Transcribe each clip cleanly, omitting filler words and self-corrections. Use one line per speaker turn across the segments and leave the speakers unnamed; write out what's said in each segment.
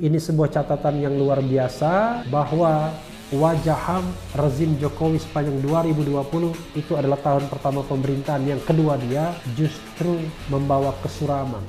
Ini sebuah catatan yang luar biasa bahwa wajah HAM rezim Jokowi sepanjang 2020 itu adalah tahun pertama pemerintahan yang kedua dia justru membawa kesuraman.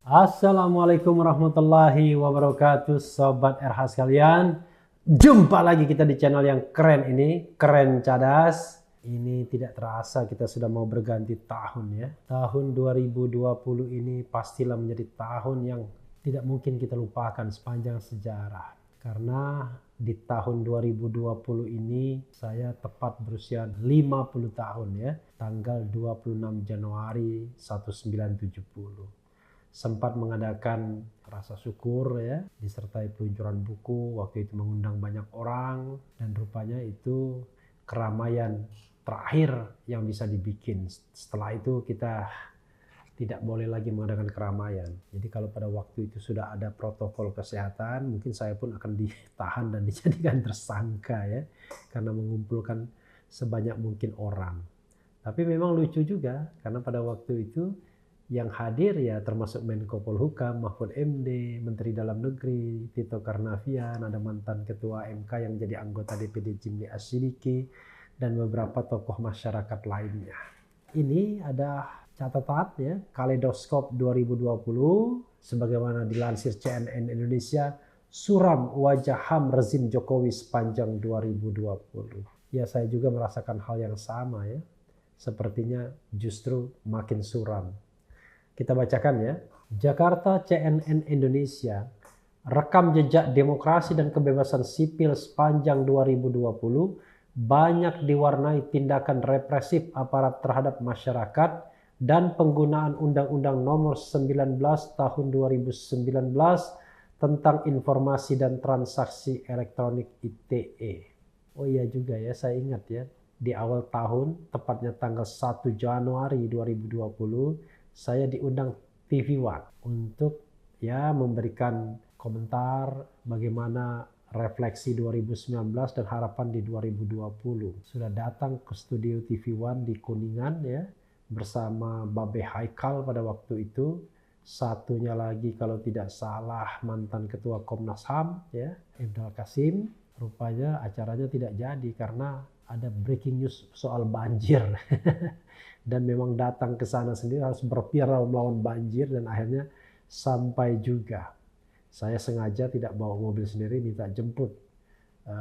Assalamualaikum warahmatullahi wabarakatuh, Sobat RH sekalian. Jumpa lagi kita di channel yang keren ini, Keren Cadas. Ini tidak terasa kita sudah mau berganti tahun ya. Tahun 2020 ini pastilah menjadi tahun yang tidak mungkin kita lupakan sepanjang sejarah. Karena di tahun 2020 ini saya tepat berusia 50 tahun ya. Tanggal 26 Januari 1970. Sempat mengadakan rasa syukur ya, disertai peluncuran buku. Waktu itu mengundang banyak orang dan rupanya itu keramaian terakhir yang bisa dibikin. Setelah itu kita tidak boleh lagi mengadakan keramaian. Jadi kalau pada waktu itu sudah ada protokol kesehatan, mungkin saya pun akan ditahan dan dijadikan tersangka ya, karena mengumpulkan sebanyak mungkin orang. Tapi memang lucu juga karena pada waktu itu yang hadir ya termasuk Menko Polhukam, Mahfud MD, Menteri Dalam Negeri, Tito Karnavian, ada mantan Ketua MK yang jadi anggota DPD Jimli Asyidiki, dan beberapa tokoh masyarakat lainnya. Ini ada catatan ya, Kaleidoskop 2020, sebagaimana dilansir CNN Indonesia, suram wajah HAM rezim Jokowi sepanjang 2020. Ya saya juga merasakan hal yang sama ya, sepertinya justru makin suram. Kita bacakan ya. Jakarta, CNN Indonesia. Rekam jejak demokrasi dan kebebasan sipil sepanjang 2020 banyak diwarnai tindakan represif aparat terhadap masyarakat dan penggunaan Undang-Undang Nomor 19 Tahun 2019 tentang Informasi dan Transaksi Elektronik ITE. Oh iya juga ya, saya ingat ya. Di awal tahun, tepatnya tanggal 1 Januari 2020, saya diundang TV One untuk ya memberikan komentar bagaimana refleksi 2019 dan harapan di 2020. Sudah datang ke studio TV One di Kuningan ya bersama Babe Haikal pada waktu itu. Satunya lagi kalau tidak salah mantan Ketua Komnas HAM ya, Ifdal Kasim. Rupanya acaranya tidak jadi karena ada breaking news soal banjir. Dan memang datang ke sana sendiri harus berviral melawan banjir dan akhirnya sampai juga. Saya sengaja tidak bawa mobil sendiri, minta jemput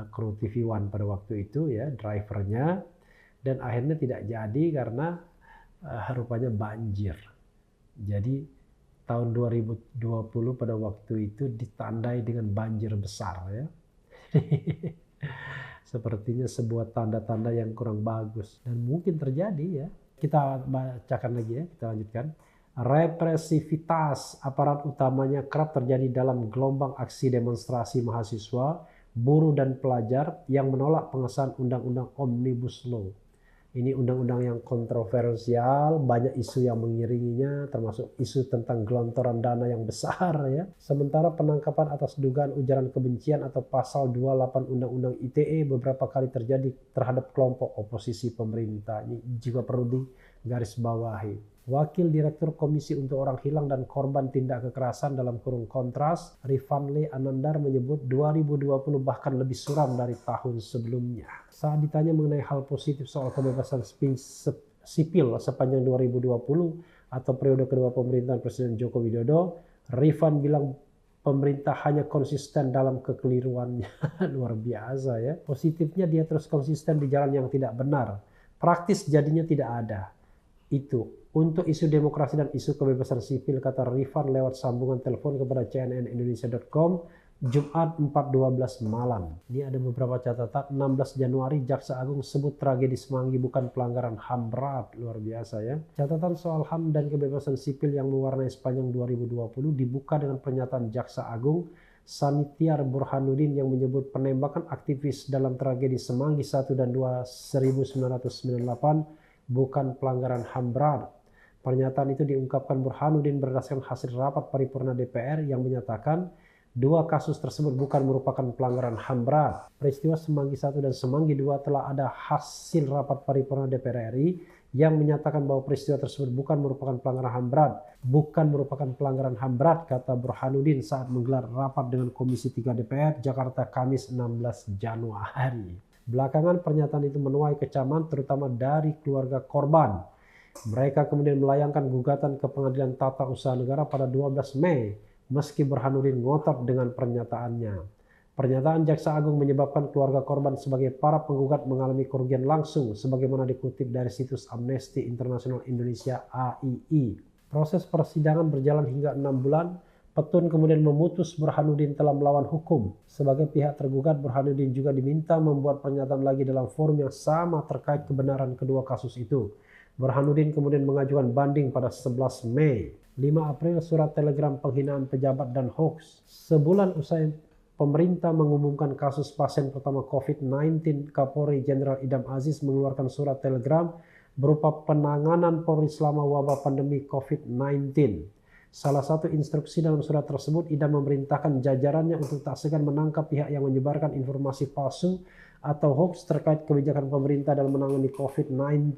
kru TV One pada waktu itu ya, drivernya, dan akhirnya tidak jadi karena rupanya banjir. Jadi tahun 2020 pada waktu itu ditandai dengan banjir besar ya. Sepertinya sebuah tanda-tanda yang kurang bagus dan mungkin terjadi ya. Kita bacakan lagi ya, kita lanjutkan. Represivitas aparat utamanya kerap terjadi dalam gelombang aksi demonstrasi mahasiswa, buruh dan pelajar yang menolak pengesahan Undang-Undang Omnibus Law. Ini undang-undang yang kontroversial, banyak isu yang mengiringinya, termasuk isu tentang gelontoran dana yang besar ya. Sementara penangkapan atas dugaan ujaran kebencian atau pasal 28 Undang-Undang ITE beberapa kali terjadi terhadap kelompok oposisi pemerintah. Ini juga perlu digarisbawahi. Wakil Direktur Komisi untuk Orang Hilang dan Korban Tindak Kekerasan dalam kurung Kontras, Rifanli Anandar menyebut 2020 bahkan lebih suram dari tahun sebelumnya. Saat ditanya mengenai hal positif soal kebebasan sipil sepanjang 2020 atau periode kedua pemerintahan Presiden Joko Widodo, Rifan bilang pemerintah hanya konsisten dalam kekeliruannya. Luar biasa ya. Positifnya dia terus konsisten di jalan yang tidak benar. Praktis jadinya tidak ada. Itu untuk isu demokrasi dan isu kebebasan sipil, kata Rifan lewat sambungan telepon kepada cnnindonesia.com Jumat 4.12 malam. Ini ada beberapa catatan. 16 Januari Jaksa Agung sebut tragedi Semanggi bukan pelanggaran HAM berat. Luar biasa ya. Catatan soal HAM dan kebebasan sipil yang mewarnai sepanjang 2020 dibuka dengan pernyataan Jaksa Agung Sanitiar Burhanuddin yang menyebut penembakan aktivis dalam tragedi Semanggi 1 dan 2 1998 bukan pelanggaran HAM berat. Pernyataan itu diungkapkan Burhanuddin berdasarkan hasil rapat paripurna DPR yang menyatakan dua kasus tersebut bukan merupakan pelanggaran HAM berat. Peristiwa Semanggi 1 dan Semanggi 2 telah ada hasil rapat paripurna DPR RI yang menyatakan bahwa peristiwa tersebut bukan merupakan pelanggaran HAM berat. Bukan merupakan pelanggaran HAM berat, kata Burhanuddin saat menggelar rapat dengan Komisi 3 DPR Jakarta Kamis 16 Januari. Belakangan pernyataan itu menuai kecaman terutama dari keluarga korban. Mereka kemudian melayangkan gugatan ke Pengadilan Tata Usaha Negara pada 12 Mei. Meski Burhanuddin ngotot dengan pernyataannya. Pernyataan Jaksa Agung menyebabkan keluarga korban sebagai para penggugat mengalami kerugian langsung sebagaimana dikutip dari situs Amnesty International Indonesia AII. Proses persidangan berjalan hingga 6 bulan. Petun kemudian memutus Burhanuddin telah melawan hukum. Sebagai pihak tergugat, Burhanuddin juga diminta membuat pernyataan lagi dalam forum yang sama terkait kebenaran kedua kasus itu. Burhanuddin kemudian mengajukan banding pada 11 Mei. 5 April surat telegram penghinaan pejabat dan hoax. Sebulan usai pemerintah mengumumkan kasus pasien pertama COVID-19, Kapolri Jenderal Idam Aziz mengeluarkan surat telegram berupa penanganan Polri selama wabah pandemi COVID-19. Salah satu instruksi dalam surat tersebut, Idam memerintahkan jajarannya untuk tak segan menangkap pihak yang menyebarkan informasi palsu atau hoax terkait kebijakan pemerintah dalam menangani COVID-19.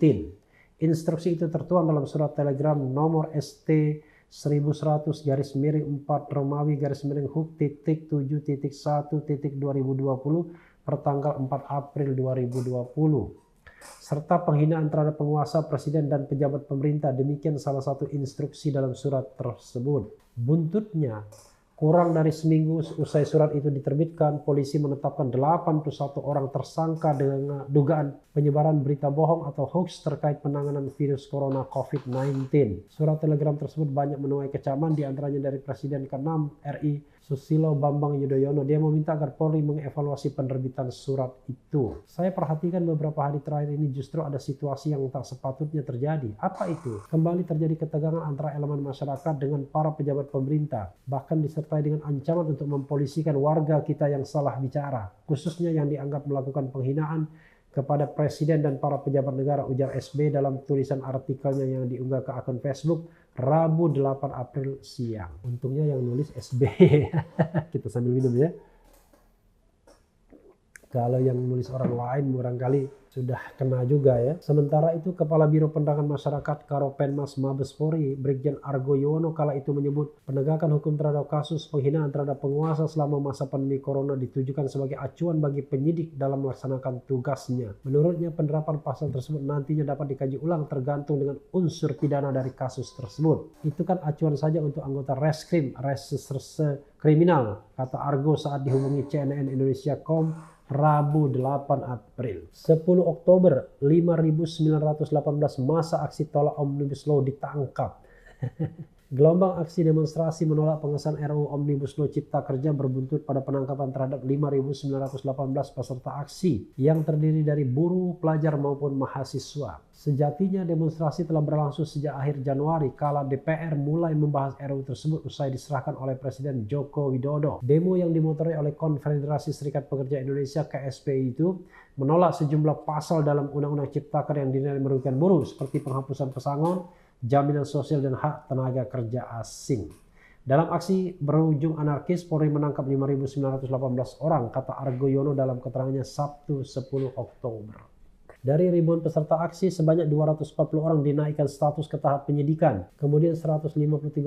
Instruksi itu tertuang dalam surat telegram nomor ST 1100-4 Romawi _Hub.7.1.2020 pertanggal 4 April 2020 serta penghinaan terhadap penguasa, presiden dan pejabat pemerintah. Demikian salah satu instruksi dalam surat tersebut. Buntutnya, kurang dari seminggu usai surat itu diterbitkan, polisi menetapkan 81 orang tersangka dengan dugaan penyebaran berita bohong atau hoax terkait penanganan virus corona COVID-19. Surat telegram tersebut banyak menuai kecaman, diantaranya dari Presiden ke-6 RI Susilo Bambang Yudhoyono. Dia meminta agar Polri mengevaluasi penerbitan surat itu. Saya perhatikan beberapa hari terakhir ini justru ada situasi yang tak sepatutnya terjadi. Apa itu? Kembali terjadi ketegangan antara elemen masyarakat dengan para pejabat pemerintah, bahkan disertai dengan ancaman untuk mempolisikan warga kita yang salah bicara, khususnya yang dianggap melakukan penghinaan kepada presiden dan para pejabat negara, ujar SB dalam tulisan artikelnya yang diunggah ke akun Facebook Rabu 8 April siang. Untungnya yang nulis SB. Kita sambil minum ya. Kalau yang nulis orang lain barangkali sudah kena juga ya. Sementara itu Kepala Biro Penerangan Masyarakat Karopenmas Mabes Polri Brigjen Argo Yuwono kala itu menyebut penegakan hukum terhadap kasus penghinaan terhadap penguasa selama masa pandemi corona ditujukan sebagai acuan bagi penyidik dalam melaksanakan tugasnya. Menurutnya penerapan pasal tersebut nantinya dapat dikaji ulang tergantung dengan unsur pidana dari kasus tersebut. Itu kan acuan saja untuk anggota Reskrim, Reserse Kriminal, kata Argo saat dihubungi CNN Indonesia.com Rabu 8 April. 10 Oktober 5.918 masa aksi tolak Omnibus Law ditangkap. Gelombang aksi demonstrasi menolak pengesahan RUU Omnibus Law Cipta Kerja berbuntut pada penangkapan terhadap 5.918 peserta aksi yang terdiri dari buruh, pelajar maupun mahasiswa. Sejatinya demonstrasi telah berlangsung sejak akhir Januari kala DPR mulai membahas RUU tersebut usai diserahkan oleh Presiden Joko Widodo. Demo yang dimotori oleh Konfederasi Serikat Pekerja Indonesia KSPI itu menolak sejumlah pasal dalam Undang-Undang Cipta Kerja yang dinilai merugikan buruh seperti penghapusan pesangon, jaminan sosial dan hak tenaga kerja asing. Dalam aksi berujung anarkis, Polri menangkap 5.918 orang, kata Argo Yuwono dalam keterangannya Sabtu 10 Oktober. Dari ribuan peserta aksi, sebanyak 240 orang dinaikkan status ke tahap penyidikan. Kemudian 153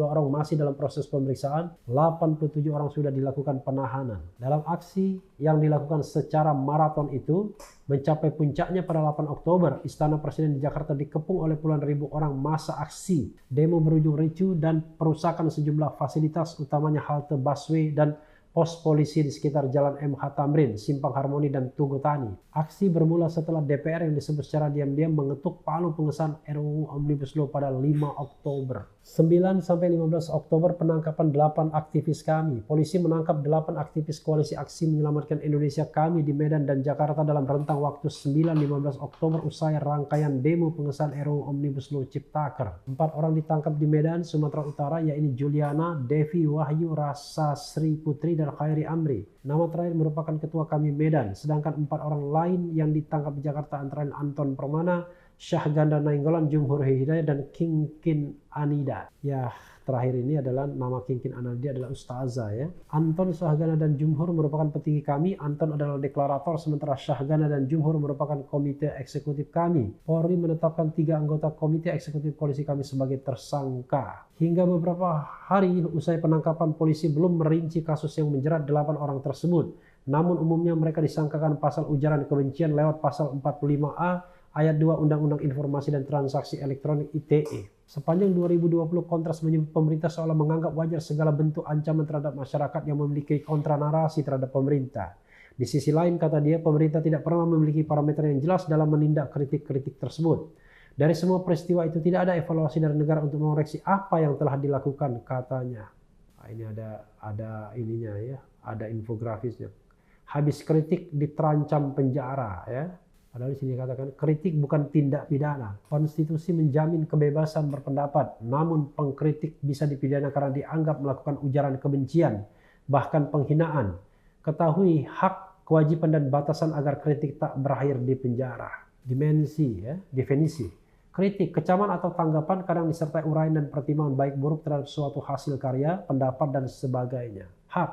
orang masih dalam proses pemeriksaan, 87 orang sudah dilakukan penahanan. Dalam aksi yang dilakukan secara maraton itu, mencapai puncaknya pada 8 Oktober, Istana Presiden di Jakarta dikepung oleh puluhan ribu orang massa aksi. Demo berujung ricuh dan perusakan sejumlah fasilitas, utamanya halte busway dan pos polisi di sekitar Jalan MH Tamrin, Simpang Harmoni, dan Tugu Tani. Aksi bermula setelah DPR yang disebut secara diam-diam mengetuk palu pengesahan RUU Omnibus Law pada 5 Oktober. 9-15 Oktober penangkapan 8 aktivis KAMI. Polisi menangkap 8 aktivis Koalisi Aksi Menyelamatkan Indonesia KAMI di Medan dan Jakarta dalam rentang waktu 9-15 Oktober usai rangkaian demo pengesahan RUU Omnibus Law Ciptaker. 4 orang ditangkap di Medan, Sumatera Utara, yaitu Juliana, Devi, Wahyu, Rasa Sri Putri, dan Khairi Amri. Nama terakhir merupakan ketua kami Medan. Sedangkan 4 orang lain yang ditangkap di Jakarta antara lain Anton Permana, Syahganda Nainggolan, Jumhur Hidayat, dan Kingkin Anida. Ya, terakhir ini adalah nama Kingkin Anida adalah Ustazah ya. Anton, Syahganda, dan Jumhur merupakan petinggi kami. Anton adalah deklarator, sementara Syahganda dan Jumhur merupakan komite eksekutif kami. Polri menetapkan 3 anggota komite eksekutif koalisi kami sebagai tersangka. Hingga beberapa hari usai penangkapan, polisi belum merinci kasus yang menjerat 8 orang tersebut. Namun umumnya mereka disangkakan pasal ujaran kebencian lewat pasal 45A ayat 2 Undang-Undang Informasi dan Transaksi Elektronik ITE. Sepanjang 2020, Kontras menyebut pemerintah seolah menganggap wajar segala bentuk ancaman terhadap masyarakat yang memiliki kontranarasi terhadap pemerintah. Di sisi lain, kata dia, pemerintah tidak pernah memiliki parameter yang jelas dalam menindak kritik-kritik tersebut. Dari semua peristiwa itu tidak ada evaluasi dari negara untuk mengoreksi apa yang telah dilakukan, katanya. Nah, ini ada ininya ya, ada infografisnya. Habis kritik diterancam penjara ya. Padahal di sini katakan kritik bukan tindak pidana. Konstitusi menjamin kebebasan berpendapat, namun pengkritik bisa dipidana karena dianggap melakukan ujaran kebencian, bahkan penghinaan. Ketahui hak, kewajiban, dan batasan agar kritik tak berakhir di penjara. Definisi. Kritik, kecaman atau tanggapan kadang disertai uraian dan pertimbangan baik buruk terhadap suatu hasil karya, pendapat, dan sebagainya. Hak,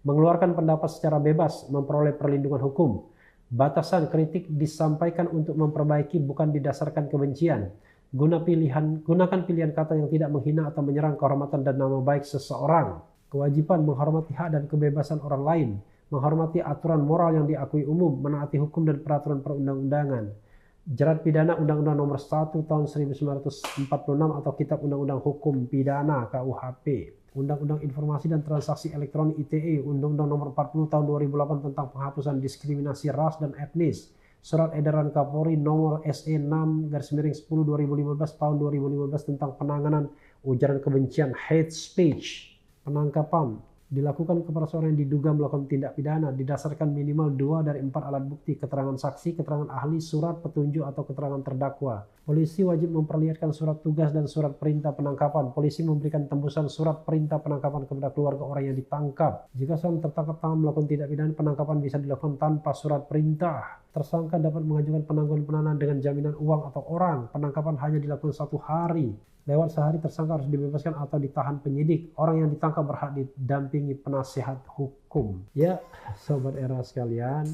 mengeluarkan pendapat secara bebas, memperoleh perlindungan hukum. Batasan, kritik disampaikan untuk memperbaiki, bukan didasarkan kebencian. Gunakan pilihan kata yang tidak menghina atau menyerang kehormatan dan nama baik seseorang. Kewajiban, menghormati hak dan kebebasan orang lain, menghormati aturan moral yang diakui umum, menaati hukum dan peraturan perundang-undangan. Jerat pidana Undang-Undang Nomor 1 Tahun 1946 atau Kitab Undang-Undang Hukum Pidana KUHP. Undang-Undang Informasi dan Transaksi Elektronik ITE, Undang-Undang Nomor 40 Tahun 2008 tentang penghapusan diskriminasi ras dan etnis, Surat Edaran Kapolri Nomor SE 6/10/2015 Tahun 2015 tentang penanganan ujaran kebencian hate speech. Penangkapan dilakukan kepada seorang yang diduga melakukan tindak pidana didasarkan minimal 2 dari 4 alat bukti, keterangan saksi, keterangan ahli, surat petunjuk, atau keterangan terdakwa. Polisi wajib memperlihatkan surat tugas dan surat perintah penangkapan. Polisi memberikan tembusan surat perintah penangkapan kepada keluarga orang yang ditangkap. Jika seorang tertangkap tangan melakukan tindak pidana, penangkapan bisa dilakukan tanpa surat perintah. Tersangka dapat mengajukan penangguhan penahanan dengan jaminan uang atau orang. Penangkapan hanya dilakukan 1 hari. Lewat sehari tersangka harus dibebaskan atau ditahan penyidik. Orang yang ditangkap berhak didampingi penasihat hukum. Ya, sobat era sekalian,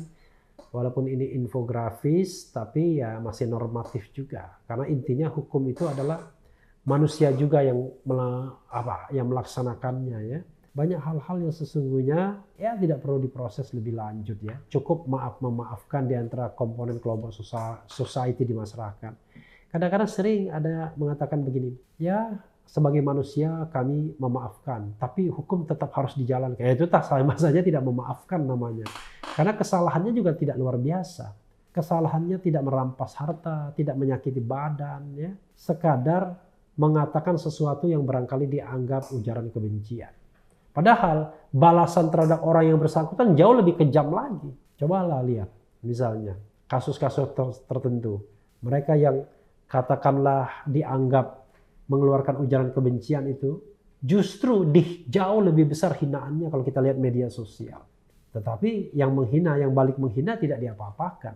walaupun ini infografis, tapi ya masih normatif juga. Karena intinya hukum itu adalah manusia juga yang melaksanakannya ya. Banyak hal-hal yang sesungguhnya ya tidak perlu diproses lebih lanjut ya. Cukup memaafkan di antara komponen kelompok society di masyarakat. Kadang-kadang sering ada mengatakan begini, ya sebagai manusia kami memaafkan, tapi hukum tetap harus dijalankan. Itu sama saja tidak memaafkan namanya. Karena kesalahannya juga tidak luar biasa. Kesalahannya tidak merampas harta, tidak menyakiti badan, ya. Sekadar mengatakan sesuatu yang barangkali dianggap ujaran kebencian. Padahal balasan terhadap orang yang bersangkutan jauh lebih kejam lagi. Cobalah lihat, misalnya kasus-kasus tertentu. Mereka yang katakanlah dianggap mengeluarkan ujaran kebencian itu justru jauh lebih besar hinaannya kalau kita lihat media sosial. Tetapi yang menghina, yang balik menghina tidak diapa-apakan.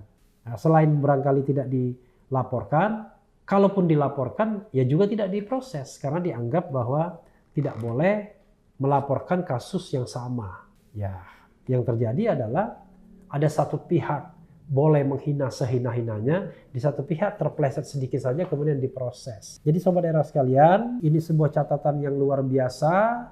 Nah, selain barangkali tidak dilaporkan, kalaupun dilaporkan ya juga tidak diproses karena dianggap bahwa tidak boleh melaporkan kasus yang sama. Ya, yang terjadi adalah ada satu pihak boleh menghina sehina-hinanya, di satu pihak terpleset sedikit saja kemudian diproses. Jadi sobat era sekalian, ini sebuah catatan yang luar biasa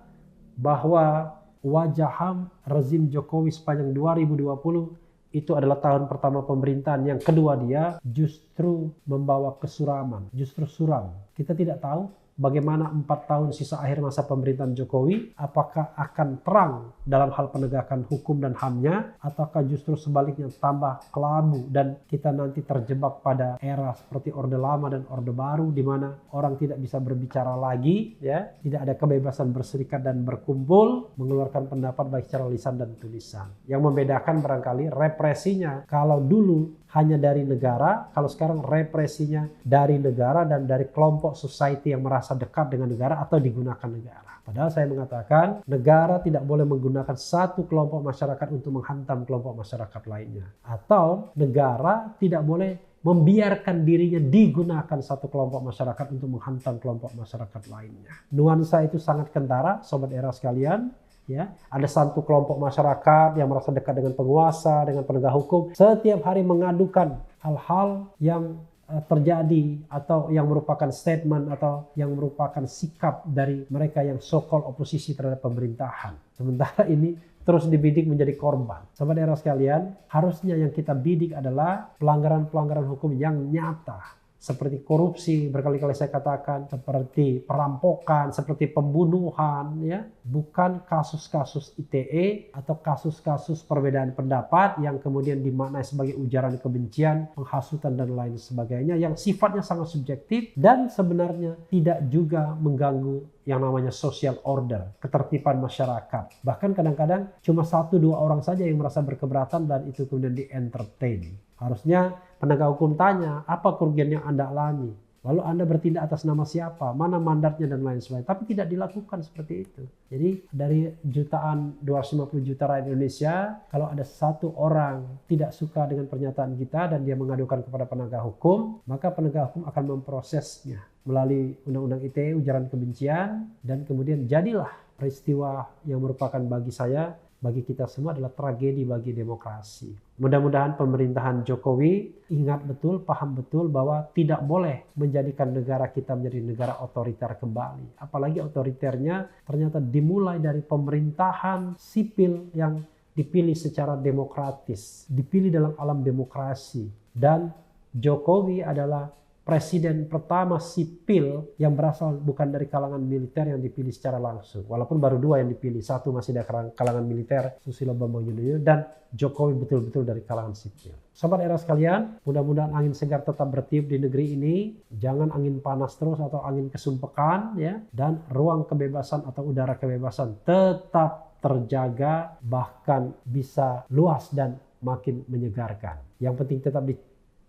bahwa wajah rezim Jokowi sepanjang 2020 itu adalah tahun pertama pemerintahan. Yang kedua, dia justru membawa kesuraman, justru suram. Kita tidak tahu bagaimana 4 tahun sisa akhir masa pemerintahan Jokowi, apakah akan terang dalam hal penegakan hukum dan HAM-nya, ataukah justru sebaliknya tambah kelabu dan kita nanti terjebak pada era seperti Orde Lama dan Orde Baru, di mana orang tidak bisa berbicara lagi, ya, tidak ada kebebasan berserikat dan berkumpul, mengeluarkan pendapat baik secara lisan dan tulisan. Yang membedakan barangkali represinya, kalau dulu hanya dari negara, kalau sekarang represinya dari negara dan dari kelompok society yang merasa dekat dengan negara atau digunakan negara. Padahal saya mengatakan negara tidak boleh menggunakan satu kelompok masyarakat untuk menghantam kelompok masyarakat lainnya. Atau negara tidak boleh membiarkan dirinya digunakan satu kelompok masyarakat untuk menghantam kelompok masyarakat lainnya. Nuansa itu sangat kentara, Sobat Era sekalian. Ya, ada satu kelompok masyarakat yang merasa dekat dengan penguasa, dengan penegak hukum, setiap hari mengadukan hal-hal yang terjadi atau yang merupakan statement atau yang merupakan sikap dari mereka yang so-called oposisi terhadap pemerintahan. Sementara ini terus dibidik menjadi korban. Sobat Era sekalian, harusnya yang kita bidik adalah pelanggaran-pelanggaran hukum yang nyata. Seperti korupsi, berkali-kali saya katakan, seperti perampokan, seperti pembunuhan, ya, bukan kasus-kasus ITE atau kasus-kasus perbedaan pendapat yang kemudian dimaknai sebagai ujaran kebencian, penghasutan dan lain sebagainya yang sifatnya sangat subjektif dan sebenarnya tidak juga mengganggu yang namanya social order, ketertiban masyarakat. Bahkan kadang-kadang cuma 1-2 orang saja yang merasa berkeberatan dan itu kemudian di-entertain. Harusnya penegak hukum tanya, apa kerugian yang Anda alami? Lalu Anda bertindak atas nama siapa? Mana mandatnya dan lain sebagainya. Tapi tidak dilakukan seperti itu. Jadi dari jutaan 250 juta rakyat Indonesia, kalau ada satu orang tidak suka dengan pernyataan kita dan dia mengadukan kepada penegak hukum, maka penegak hukum akan memprosesnya melalui Undang-Undang ITE, ujaran kebencian, dan kemudian jadilah peristiwa yang merupakan bagi saya, bagi kita semua adalah tragedi bagi demokrasi. Mudah-mudahan pemerintahan Jokowi ingat betul, paham betul bahwa tidak boleh menjadikan negara kita menjadi negara otoriter kembali. Apalagi otoriternya ternyata dimulai dari pemerintahan sipil yang dipilih secara demokratis, dipilih dalam alam demokrasi. Dan Jokowi adalah presiden pertama sipil yang berasal bukan dari kalangan militer yang dipilih secara langsung. Walaupun baru 2 yang dipilih. Satu masih dari kalangan militer, Susilo Bambang Yudhoyono, dan Jokowi betul-betul dari kalangan sipil. Sobat Era sekalian, mudah-mudahan angin segar tetap bertiup di negeri ini. Jangan angin panas terus atau angin kesumpekan, ya. Dan ruang kebebasan atau udara kebebasan tetap terjaga, bahkan bisa luas dan makin menyegarkan. Yang penting tetap di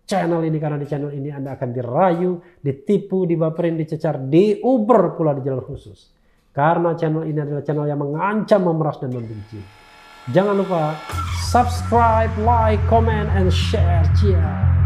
channel ini, karena di channel ini Anda akan dirayu, ditipu, dibaperin, dicecar, diuber pula di jalur khusus. Karena channel ini adalah channel yang mengancam, memeras, dan membenci. Jangan lupa subscribe, like, comment, and share. Ciao.